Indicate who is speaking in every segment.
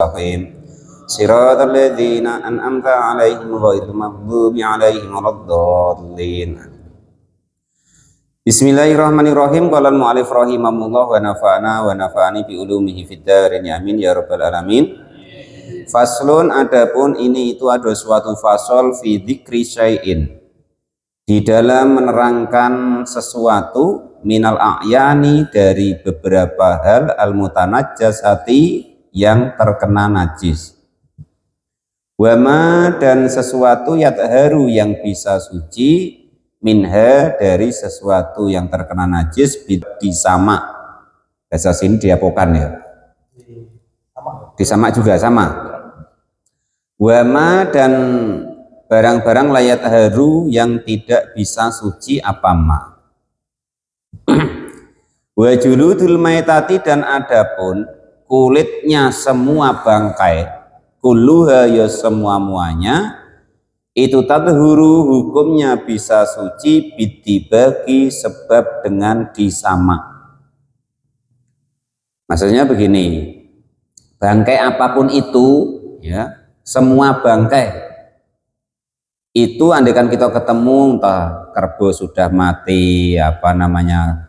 Speaker 1: mustaqim siratal ladzina an'amta 'alaihim ghairil maghdubi 'alaihim waladdallin. Bismillahirrahmanirrahim. Qala al-mu'allif rahimahullah wa nafa'ani bi ulumihi fid dharin amin ya rabbal alamin. Faslun, adapun ini itu ada suatu fasal fi dzikri syai'in, di dalam menerangkan sesuatu minal a'yani, dari beberapa hal al-mutanajjasati yang terkena najis, wama dan sesuatu yatharu yang bisa suci, minha dari sesuatu yang terkena najis, disama bahasa sini diapokan ya, disama juga sama. Wama dan barang-barang layat haru yang tidak bisa suci apa ma. Wa juludul maitati dan adapun kulitnya semua bangkai, kulluha ya semua muanya, itu tadhuru hukumnya bisa suci bitibaki sebab dengan disama. Maksudnya begini, bangkai apapun itu ya, semua bangkai itu andaikan kita ketemu entah kerbau sudah mati, apa namanya,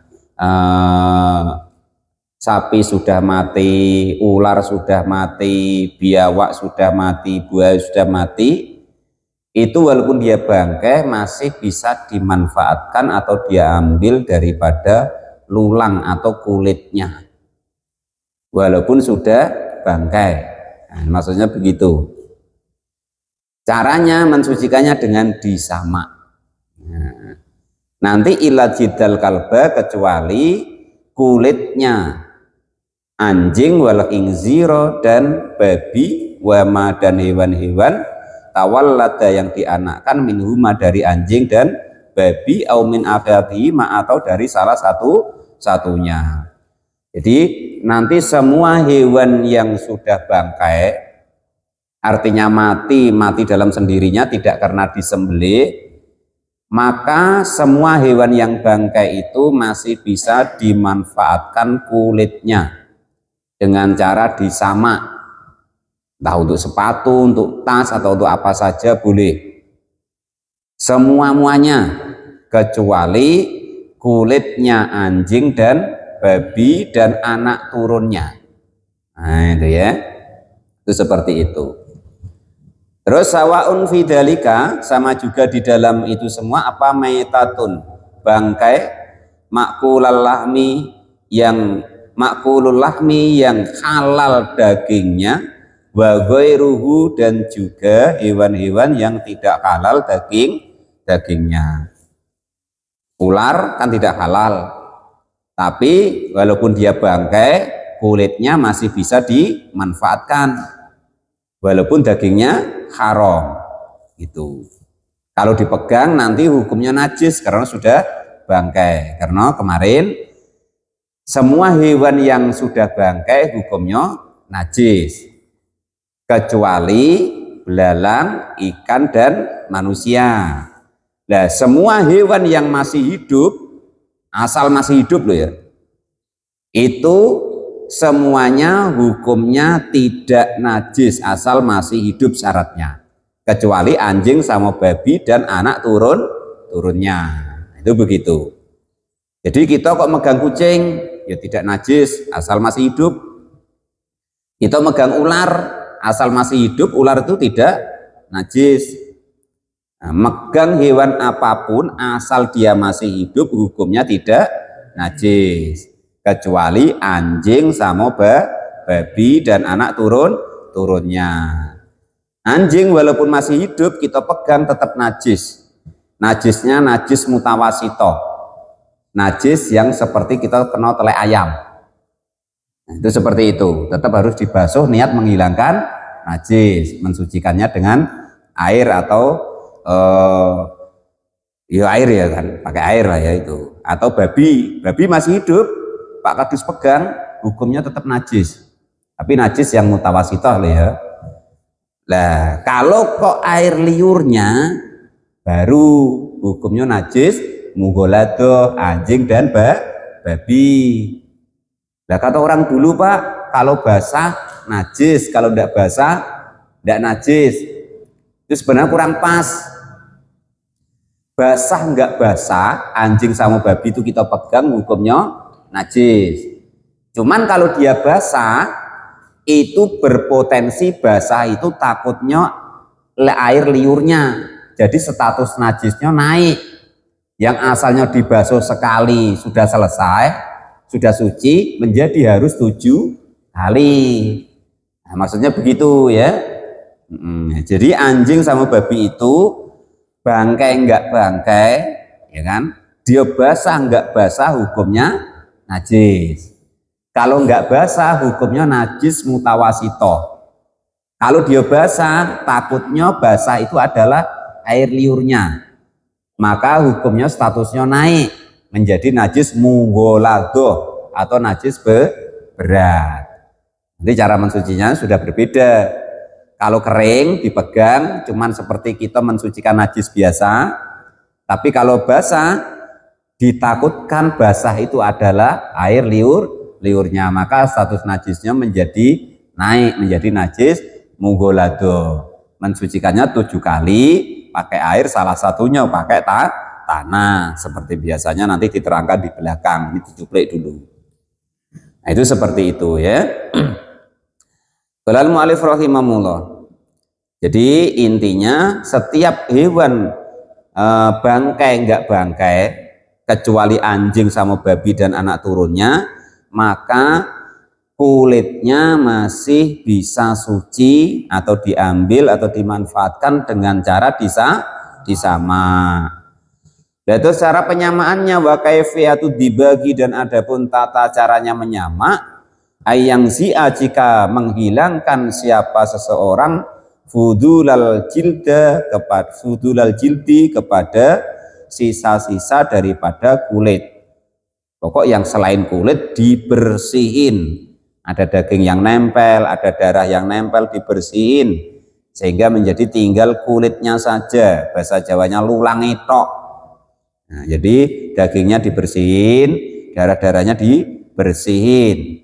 Speaker 1: sapi sudah mati, ular sudah mati, biawak sudah mati, buaya sudah mati, itu walaupun dia bangkai masih bisa dimanfaatkan atau dia ambil daripada lulang atau kulitnya walaupun sudah bangkai. Nah, maksudnya begitu. Caranya mensucikannya dengan disama. Nah, nanti ila jidal kalba, kecuali kulitnya anjing wal ingziro dan babi, wama dan hewan-hewan tawallada yang dianakkan minhuma dari anjing dan babi, au min akhadihima atau dari salah satunya. Jadi nanti semua hewan yang sudah bangkai, artinya mati dalam sendirinya tidak karena disembelih, maka semua hewan yang bangkai itu masih bisa dimanfaatkan kulitnya dengan cara disama. Entah untuk sepatu, untuk tas, atau untuk apa saja boleh. Semua-muanya, kecuali kulitnya anjing dan babi dan anak turunnya. Nah itu ya, itu seperti itu. Terus sawaun fidalika, sama juga di dalam itu semua apa, maitatun bangkai, makulul lahmi yang halal dagingnya, wa ghairuhu dan juga hewan-hewan yang tidak halal dagingnya. Ular kan tidak halal, tapi walaupun dia bangkai, kulitnya masih bisa dimanfaatkan walaupun dagingnya haram gitu. Kalau dipegang nanti hukumnya najis karena sudah bangkai. Karena kemarin semua hewan yang sudah bangkai hukumnya najis, kecuali belalang, ikan, dan manusia. Nah, semua hewan yang masih hidup, asal masih hidup loh ya, itu semuanya hukumnya tidak najis asal masih hidup syaratnya, kecuali anjing sama babi dan anak turunnya. Itu begitu. Jadi kita kok megang kucing ya tidak najis asal masih hidup. Kita megang ular asal masih hidup, ular itu tidak najis. Nah, megang hewan apapun asal dia masih hidup hukumnya tidak najis, kecuali anjing sama babi dan anak turunnya. Anjing walaupun masih hidup kita pegang tetap najis. Najisnya najis mutawasito, najis yang seperti kita kena tele ayam. Nah, itu seperti itu, tetap harus dibasuh niat menghilangkan najis, mensucikannya dengan air atau ya air ya kan, pakai air lah ya itu. Atau babi masih hidup, Pak Kadus pegang, hukumnya tetap najis, tapi najis yang mutawasitoh lah ya. Nah kalau kok air liurnya baru hukumnya najis mugolado, anjing dan babi. Nah kata orang dulu Pak, kalau basah najis, kalau tidak basah tidak najis. Itu sebenarnya kurang pas. Basah enggak basah, anjing sama babi itu kita pegang hukumnya najis. Cuman kalau dia basah, itu berpotensi basah itu takutnya air liurnya. Jadi status najisnya naik. Yang asalnya dibasuh sekali sudah selesai, sudah suci, menjadi harus 7 kali. Nah, maksudnya begitu ya. Jadi anjing sama babi itu bangkai enggak bangkai, ya kan? Dia basah enggak basah hukumnya najis. Kalau enggak basah hukumnya najis mutawasito. Kalau dia basah, takutnya basah itu adalah air liurnya, maka hukumnya statusnya naik menjadi najis munggolado atau najis berat. Jadi cara mensucinya sudah berbeda. Kalau kering dipegang cuman seperti kita mensucikan najis biasa, tapi kalau basah ditakutkan basah itu adalah air liurnya, maka status najisnya menjadi naik menjadi najis munggolado. Mensucikannya 7 kali pakai air, salah satunya pakai tanah seperti biasanya nanti diterangkan di belakang. Ini dicuplik dulu. Nah, itu seperti itu ya. Qala al-mu'allif rahimahullah. Jadi intinya setiap hewan bangkai enggak bangkai kecuali anjing sama babi dan anak turunnya, maka kulitnya masih bisa suci atau diambil atau dimanfaatkan dengan cara disama. Itu cara penyamaannya, wa kaifiyatu dibagi, dan adapun tata caranya menyama, ayang zia jika menghilangkan siapa seseorang fudulal jildi kepada sisa-sisa daripada kulit. Pokok yang selain kulit dibersihin. Ada daging yang nempel, ada darah yang nempel, dibersihin sehingga menjadi tinggal kulitnya saja. Bahasa Jawanya lulang itok. Nah, jadi dagingnya dibersihin, darah-darahnya dibersihin.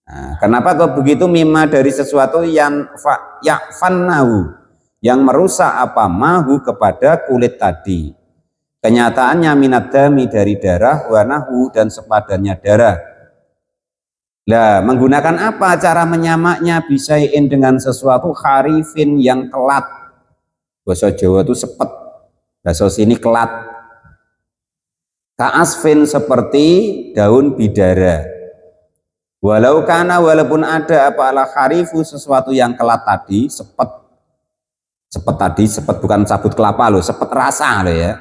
Speaker 1: Nah, kenapa kok begitu? Mimma dari sesuatu yang yakfannahu, yang merusak apa mahu kepada kulit tadi. Kenyataannya minat dami dari darah, wanahu dan sepadannya darah. Nah, menggunakan apa cara menyamaknya? Bisain dengan sesuatu kharifin yang kelat. Bahasa Jawa itu sepet, bahasa sini kelat. Ka'asfin seperti daun bidara. Walau kana, walaupun ada apa ala kharifu sesuatu yang kelat tadi, sepet tadi, sepet bukan sabut kelapa loh, sepet rasa loh ya.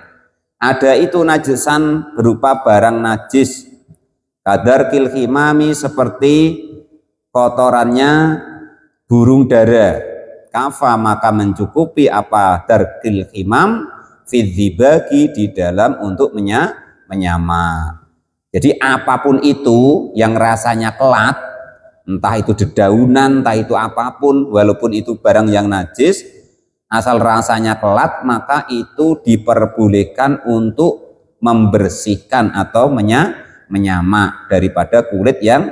Speaker 1: Ada itu najisan berupa barang najis. Kadar kilhimami seperti kotorannya burung dara. Kafa maka mencukupi apa darkil himam fidzibagi di dalam untuk menyama. Jadi apapun itu yang rasanya kelat, entah itu dedaunan, entah itu apapun, walaupun itu barang yang najis, asal rasanya kelat, maka itu diperbolehkan untuk membersihkan atau menyama daripada kulit yang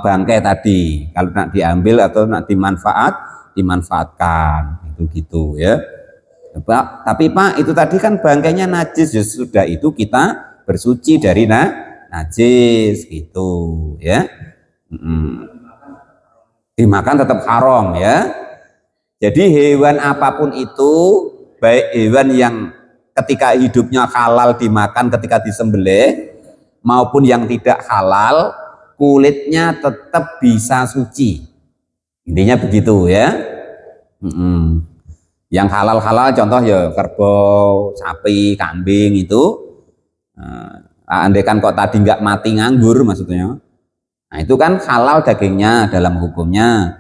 Speaker 1: bangkai tadi. Kalau nak diambil atau nak dimanfaatkan, itu gitu ya. Tapi Pak, itu tadi kan bangkainya najis, ya sudah itu kita bersuci dari najis gitu ya. Dimakan tetap haram ya. Jadi hewan apapun itu, baik hewan yang ketika hidupnya halal dimakan ketika disembelih maupun yang tidak halal, kulitnya tetap bisa suci. Intinya begitu ya. Yang halal-halal contoh ya kerbau, sapi, kambing itu. Andaikan kok tadi nggak mati nganggur maksudnya. Nah itu kan halal dagingnya dalam hukumnya.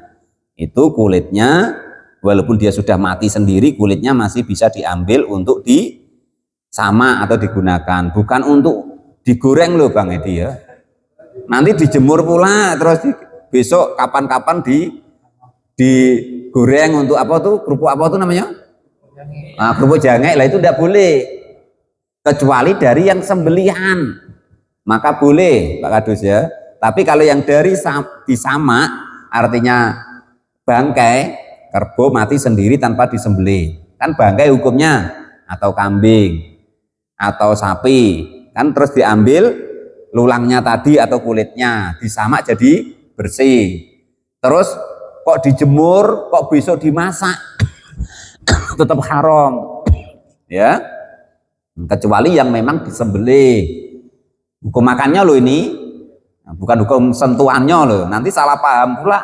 Speaker 1: Itu kulitnya walaupun dia sudah mati sendiri, kulitnya masih bisa diambil untuk disama atau digunakan. Bukan untuk digoreng loh Bang Edi ya. Nanti dijemur pula terus besok kapan-kapan digoreng untuk apa tuh, kerupuk apa tuh namanya? Kerupuk jange lah, itu tidak boleh kecuali dari yang sembelihan, maka boleh Pak Kadus ya. Tapi kalau yang dari disamak, artinya bangkai kerbau mati sendiri tanpa disembelih, kan bangkai hukumnya, atau kambing atau sapi, kan terus diambil lulangnya tadi atau kulitnya, disamak jadi bersih. Terus kok dijemur, kok besok dimasak, tetap haram, ya. Kecuali yang memang disembelih. Hukum makannya loh ini, bukan hukum sentuhannya loh. Nanti salah paham pula.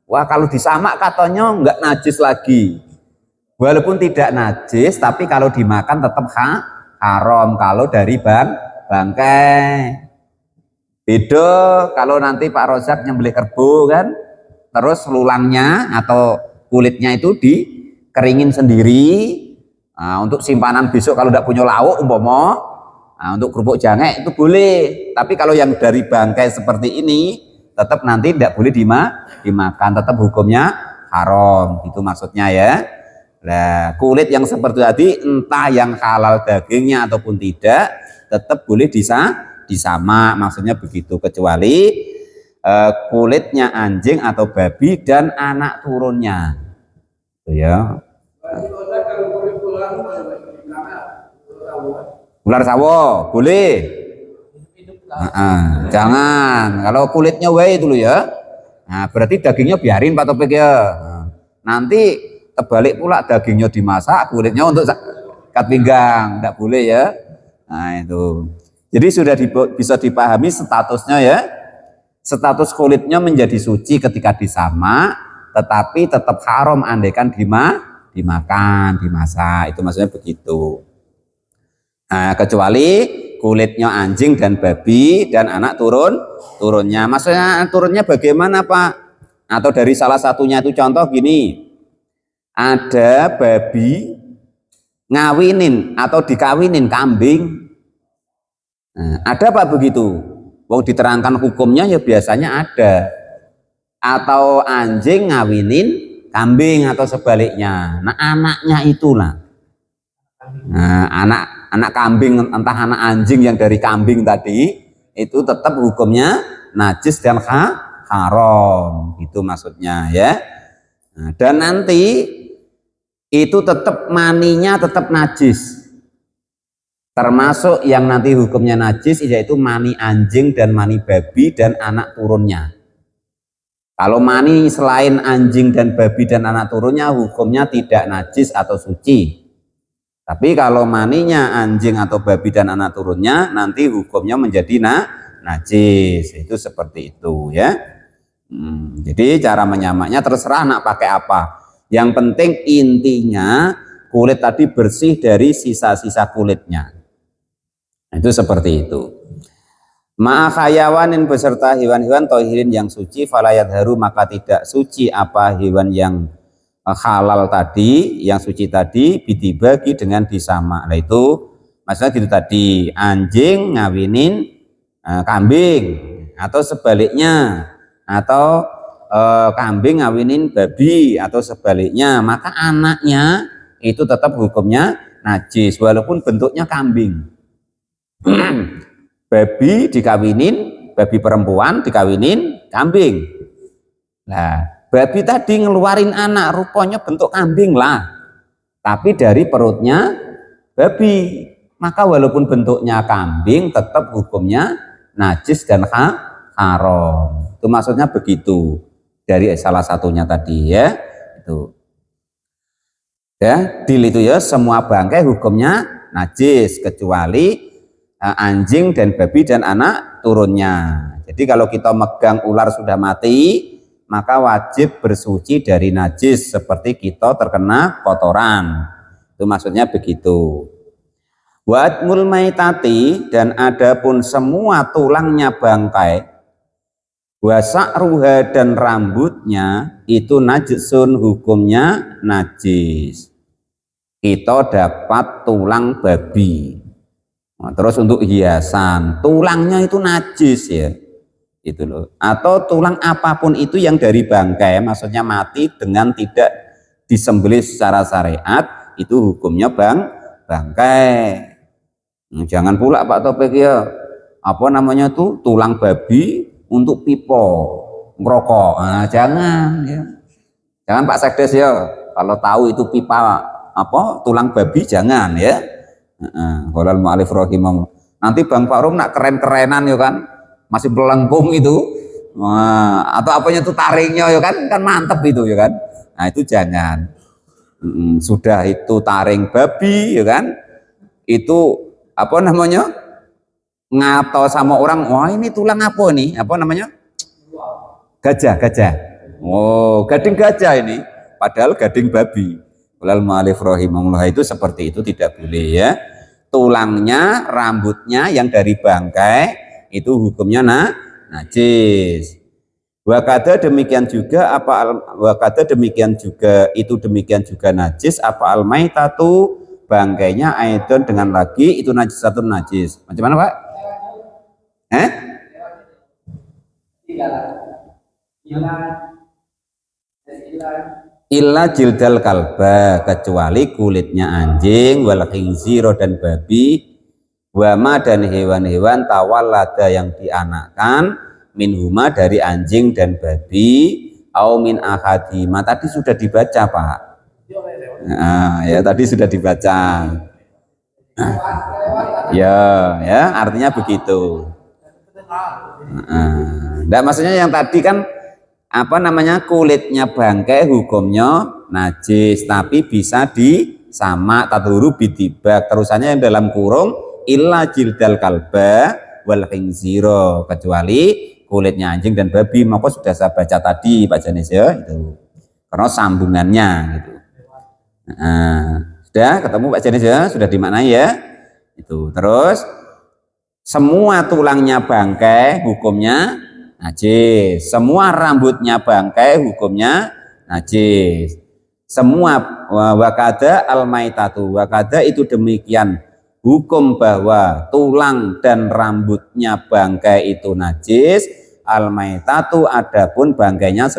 Speaker 1: Wah, kalau disamak katanya nggak najis lagi. Walaupun tidak najis, tapi kalau dimakan tetap haram kalau dari bangkai. Beda kalau nanti Pak Rozak nyembelih kerbau kan, terus lulangnya atau kulitnya itu dikeringin sendiri. Nah, untuk simpanan besok kalau tidak punya lauk umpama, nah, untuk kerupuk jangek itu boleh. Tapi kalau yang dari bangkai seperti ini tetap nanti tidak boleh dimakan, tetap hukumnya haram, itu maksudnya ya. Nah, kulit yang seperti tadi entah yang halal dagingnya ataupun tidak, tetap boleh disamak, maksudnya begitu, kecuali kulitnya anjing atau babi dan anak turunnya, itu ya. Ular sawo boleh. Jangan, kalau kulitnya wae dulu ya. Nah, berarti dagingnya biarin Pak Topik ya. Nanti terbalik pula, dagingnya dimasak, kulitnya untuk ikat pinggang, tidak boleh ya. Nah itu. Jadi sudah bisa dipahami statusnya ya. Status kulitnya menjadi suci ketika disamak, tetapi tetap haram andaikan dimakan, dimasak. Itu maksudnya begitu. Nah, kecuali kulitnya anjing dan babi dan anak turunnya. Maksudnya turunnya bagaimana Pak? Atau dari salah satunya itu contoh gini. Ada babi ngawinin atau dikawinin kambing. Nah, ada Pak begitu? Mau diterangkan hukumnya ya biasanya ada. Atau anjing ngawinin kambing atau sebaliknya. Nah, anaknya itulah. Nah, anak kambing, entah anak anjing yang dari kambing tadi, itu tetap hukumnya najis dan haram, itu maksudnya ya. Nah, dan nanti itu tetap maninya tetap najis, termasuk yang nanti hukumnya najis yaitu mani anjing dan mani babi dan anak turunnya. Kalau mani selain anjing dan babi dan anak turunnya hukumnya tidak najis atau suci. Tapi kalau maninya anjing atau babi dan anak turunnya nanti hukumnya menjadi najis. Itu seperti itu ya. Jadi cara menyamaknya terserah nak pakai apa. Yang penting intinya kulit tadi bersih dari sisa-sisa kulitnya. Itu seperti itu. Ma'akhayawanin beserta hewan-hewan tohirin yang suci, falayat haru maka tidak suci apa hewan yang halal tadi, yang suci tadi, dibagi dengan disamak. Nah itu maksudnya gitu tadi, anjing ngawinin kambing atau sebaliknya, atau kambing ngawinin babi atau sebaliknya, maka anaknya itu tetap hukumnya najis walaupun bentuknya kambing. Babi dikawinin, babi perempuan dikawinin kambing. Nah, babi tadi ngeluarin anak, rupanya bentuk kambing lah, tapi dari perutnya babi, maka walaupun bentuknya kambing tetap hukumnya najis dan haram. Itu maksudnya begitu dari salah satunya tadi ya. Itu ya, deal itu ya, semua bangkai hukumnya najis kecuali anjing dan babi dan anak turunnya. Jadi kalau kita megang ular sudah mati, maka wajib bersuci dari najis seperti kita terkena kotoran. Itu maksudnya begitu. Wadmul maitati, dan adapun semua tulangnya bangkai, wasa'ruha, dan rambutnya itu najisun, hukumnya najis. Kita dapat tulang babi. Nah, terus untuk hiasan, tulangnya itu najis ya. Itu loh. Atau tulang apapun itu yang dari bangkai, maksudnya mati dengan tidak disembelih secara syariat, itu hukumnya bangkai. Jangan pula Pak Topik ya, apa namanya tuh tulang babi untuk pipo ngerokok. Nah, jangan ya. Jangan Pak Sekdes ya. Kalau tahu itu pipa apa tulang babi jangan ya. Qolal mu'alif rahimahullah. Nanti Bang Farum nak keren-kerenan ya kan. Masih belengkung itu. Nah, atau apanya itu taringnya ya kan mantep itu ya kan. Nah, itu jangan. Sudah itu taring babi ya kan. Itu apa namanya? Ngato sama orang, wah ini tulang apa nih? Apa namanya? Gajah. Oh, gading gajah ini. Padahal gading babi. Walal mu'alif rahimahullah itu seperti itu tidak boleh ya. Tulangnya, rambutnya yang dari bangkai itu hukumnya najis. Wakada demikian juga demikian juga najis apa almaitatu bangkainya aidon dengan lagi itu najis satu najis. Macam mana Pak? Illa jildal kalba kecuali kulitnya anjing wal khinziro dan babi wama dan hewan-hewan tawallada yang dianakkan minhuma dari anjing dan babi au min ahadima tadi sudah dibaca Pak. Nah, ya tadi sudah dibaca. Ya artinya begitu. Nah, maksudnya yang tadi kan apa namanya kulitnya bangkai hukumnya najis tapi bisa disamak tadhuru bidibak terusannya yang dalam kurung illa jildal kalba wal khinziro kecuali kulitnya anjing dan babi maka sudah saya baca tadi Pak Janis ya itu karena sambungannya gitu. Sudah ketemu Pak Janis ya sudah dimaknai ya itu terus semua tulangnya bangkai hukumnya najis, semua rambutnya bangkai hukumnya najis, semua wakada almaitatu wakada itu demikian hukum bahwa tulang dan rambutnya bangkai itu najis, almaitatu adapun bangkainya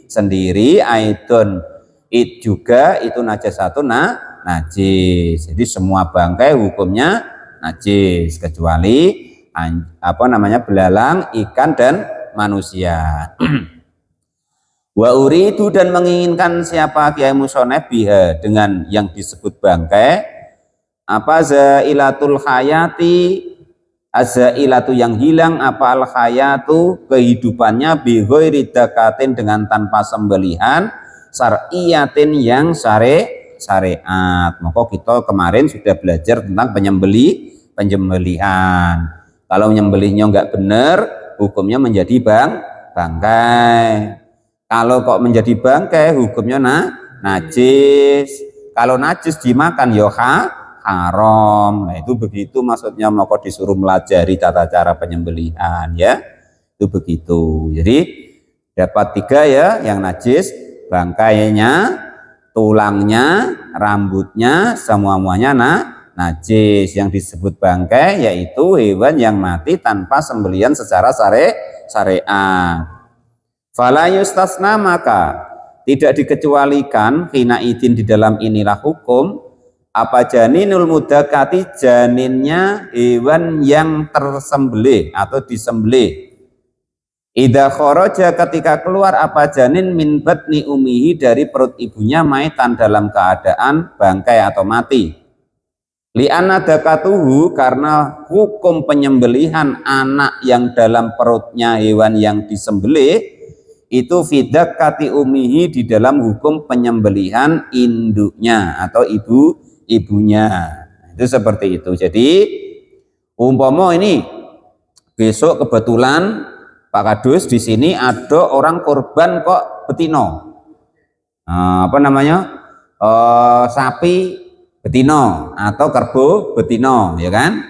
Speaker 1: sendiri aidon it juga itu najis satu najis, jadi semua bangkai hukumnya najis kecuali apa namanya belalang, ikan dan manusia. Wa uridu dan menginginkan siapa Kiai Musonef biha dengan yang disebut bangkai apa zailatul hayati azailatu yang hilang apa al hayatu kehidupannya bi ghairi dakatin dengan tanpa sembelihan syar'iyatin yang syariat. Maka kita kemarin sudah belajar tentang penyembelihan. Kalau menyembelihnya enggak benar, hukumnya menjadi bangkai. Kalau kok menjadi bangkai, hukumnya najis. Kalau najis dimakan ya haram. Nah, itu begitu maksudnya maka disuruh melajari tata cara penyembelihan ya. Itu begitu. Jadi dapat 3 ya, yang najis, bangkainya, tulangnya, rambutnya, semuanya najis. Yang disebut bangkai yaitu hewan yang mati tanpa sembelihan secara syariat. Fala yustasna maka tidak dikecualikan hina idin di dalam inilah hukum apa janinul mudakati janinnya hewan yang tersembelih atau disembelih. Idza kharaja ketika keluar apa janin min batni umihi dari perut ibunya maitan dalam keadaan bangkai atau mati. Li'anna dakatuhu karena hukum penyembelihan anak yang dalam perutnya hewan yang disembelih itu fidakati umihi di dalam hukum penyembelihan induknya atau ibunya. Itu seperti itu. Jadi umpama ini besok kebetulan Pak Kadus di sini ada orang korban kok betino. Apa namanya? Sapi betino atau kerbau betino ya kan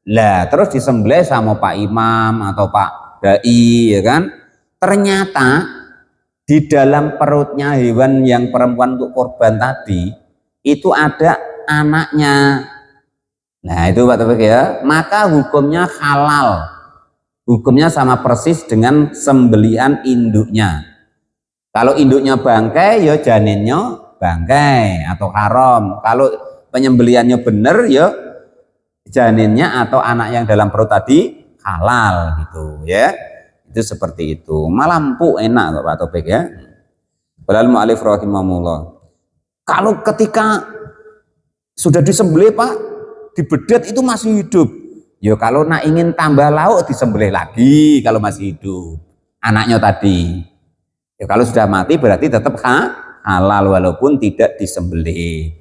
Speaker 1: lah terus disembelih sama Pak Imam atau Pak Dai ya kan ternyata di dalam perutnya hewan yang perempuan untuk korban tadi itu ada anaknya. Nah itu Pak Taufik ya, maka hukumnya halal, hukumnya sama persis dengan sembelihan induknya. Kalau induknya bangkai ya janinnya bangkai atau haram. Kalau penyembelihannya benar ya janinnya atau anak yang dalam perut tadi halal gitu ya. Itu seperti itu. Malampu enak Pak Topik ya. Walal mu'alif rahimahullah. Kalau ketika sudah disembelih Pak, dibedet itu masih hidup. Ya kalau nak ingin tambah lauk disembelih lagi kalau masih hidup. Anaknya tadi. Ya kalau sudah mati berarti tetap halal walaupun tidak disembelih.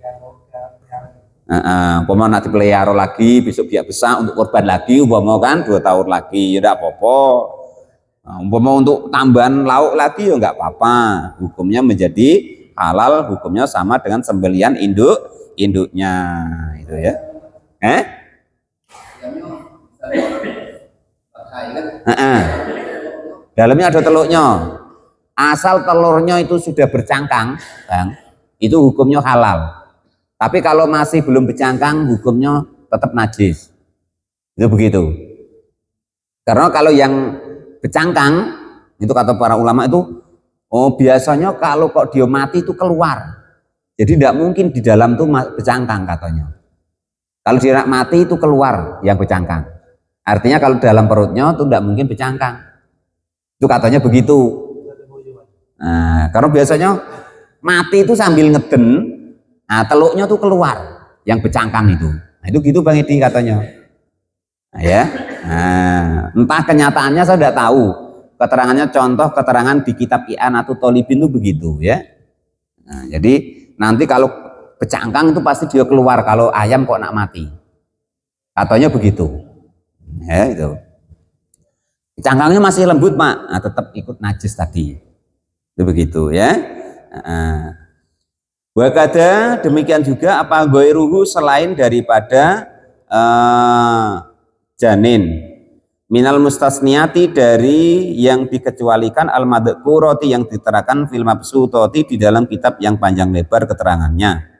Speaker 1: Umpama nak dipelihara lagi besok biak besar untuk korban lagi umpama kan 2 tahun lagi ya enggak apa-apa. Umpama untuk tambahan lauk lagi ya enggak apa-apa. Hukumnya menjadi halal, hukumnya sama dengan sembelihan induknya itu ya. Dalamnya ada telurnya. Asal telurnya itu sudah bercangkang, Bang, itu hukumnya halal. Tapi kalau masih belum bercangkang, hukumnya tetap najis. Itu begitu. Karena kalau yang bercangkang, itu kata para ulama itu, biasanya kalau kok dia mati itu keluar. Jadi tidak mungkin di dalam itu bercangkang katanya. Kalau dia mati itu keluar yang bercangkang. Artinya kalau dalam perutnya itu tidak mungkin bercangkang. Itu katanya begitu. Nah, karena biasanya mati itu sambil ngeden. Nah, teluknya tuh keluar yang bercangkang itu. Nah, itu gitu Bang Edi katanya. Nah, ya. Nah, entah kenyataannya saya tidak tahu. Keterangannya contoh keterangan di kitab I'anatul Thalibin itu begitu ya. Nah, jadi nanti kalau bercangkang itu pasti dia keluar kalau ayam kok nak mati. Katanya begitu. Ya, itu. Cangkangnya masih lembut, Pak. Nah, tetap ikut najis tadi. Itu begitu ya. Wakada demikian juga apa ghairuhu selain daripada janin minal mustasniati dari yang dikecualikan al madhkurati yang diterangkan fil mabsutati di dalam kitab yang panjang lebar keterangannya.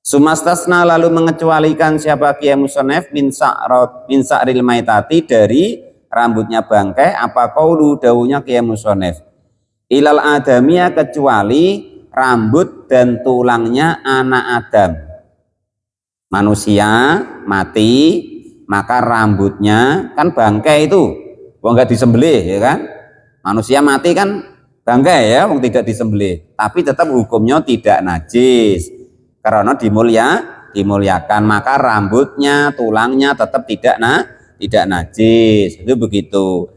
Speaker 1: Sumastasna lalu mengecualikan siapa Kiai Musonef min sa'ril maitati dari rambutnya bangkai apa qaulu dawuhnya Kiai Musonef ilal adamiyah kecuali rambut dan tulangnya anak Adam. Manusia mati, maka rambutnya kan bangkai itu, wong enggak disembelih ya kan? Manusia mati kan bangkai ya, wong tidak disembelih, tapi tetap hukumnya tidak najis karena dimuliakan, maka rambutnya, tulangnya tetap tidak najis. Itu begitu.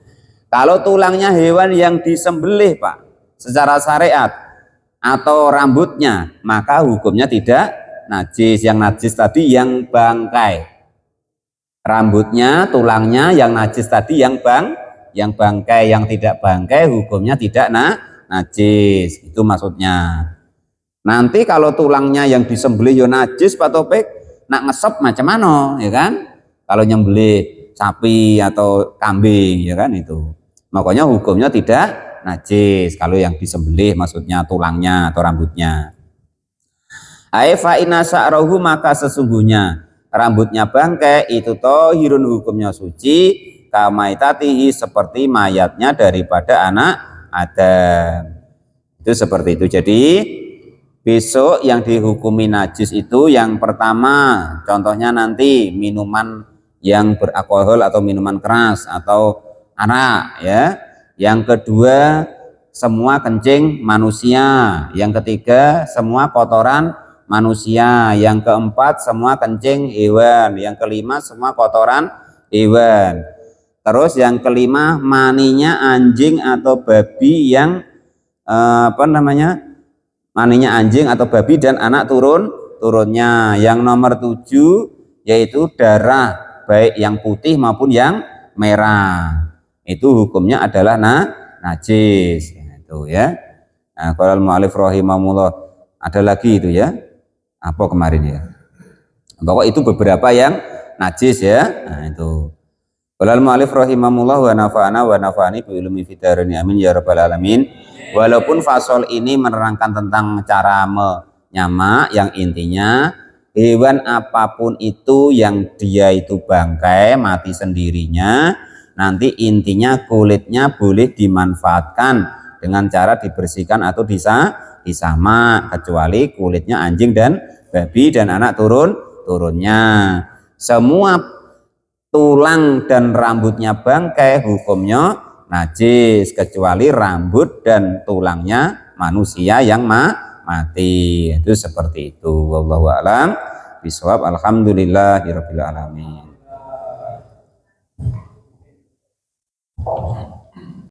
Speaker 1: Kalau tulangnya hewan yang disembelih Pak, secara syariat atau rambutnya, maka hukumnya tidak najis. Yang najis tadi yang bangkai, rambutnya, tulangnya, yang najis tadi yang bangkai, yang tidak bangkai hukumnya tidak najis. Itu maksudnya. Nanti kalau tulangnya yang disembelih yo najis Pak Topik, nak ngesep macam mana ya kan? Kalau nyembelih sapi atau kambing ya kan itu. Makanya hukumnya tidak najis kalau yang disembelih, maksudnya tulangnya atau rambutnya. Ai fa inna sa'rahu maka sesungguhnya rambutnya bangkai itu tohirun hukumnya suci kamaitatihi seperti mayatnya daripada anak Adam. Itu seperti itu. Jadi besok yang dihukumi najis itu yang pertama contohnya nanti minuman yang beralkohol atau minuman keras atau arak ya. Yang kedua semua kencing manusia, yang ketiga semua kotoran manusia, yang keempat semua kencing hewan, yang kelima semua kotoran hewan. Terus yang kelima maninya anjing atau babi yang maninya anjing atau babi dan anak turunnya. Yang nomor 7 yaitu darah baik yang putih maupun yang merah. Itu hukumnya adalah najis itu ya. Nah, qala al-mu'allif rahimahullah ada lagi itu ya. Apa kemarin ya? Pokok itu beberapa yang najis ya. Nah, itu. Qala al-mu'allif rahimahullah wa nafa'ani bi ilmi fidarani amin ya rabbal alamin. Walaupun fasol ini menerangkan tentang cara menyamak, yang intinya hewan apapun itu yang dia itu bangkai mati sendirinya, nanti intinya kulitnya boleh dimanfaatkan dengan cara dibersihkan atau disamak, kecuali kulitnya anjing dan babi dan anak turunnya. Semua tulang dan rambutnya bangkai hukumnya najis kecuali rambut dan tulangnya manusia yang mati. Itu seperti itu. Wallahu a'lam bishawab. Alhamdulillahirabbil alamin.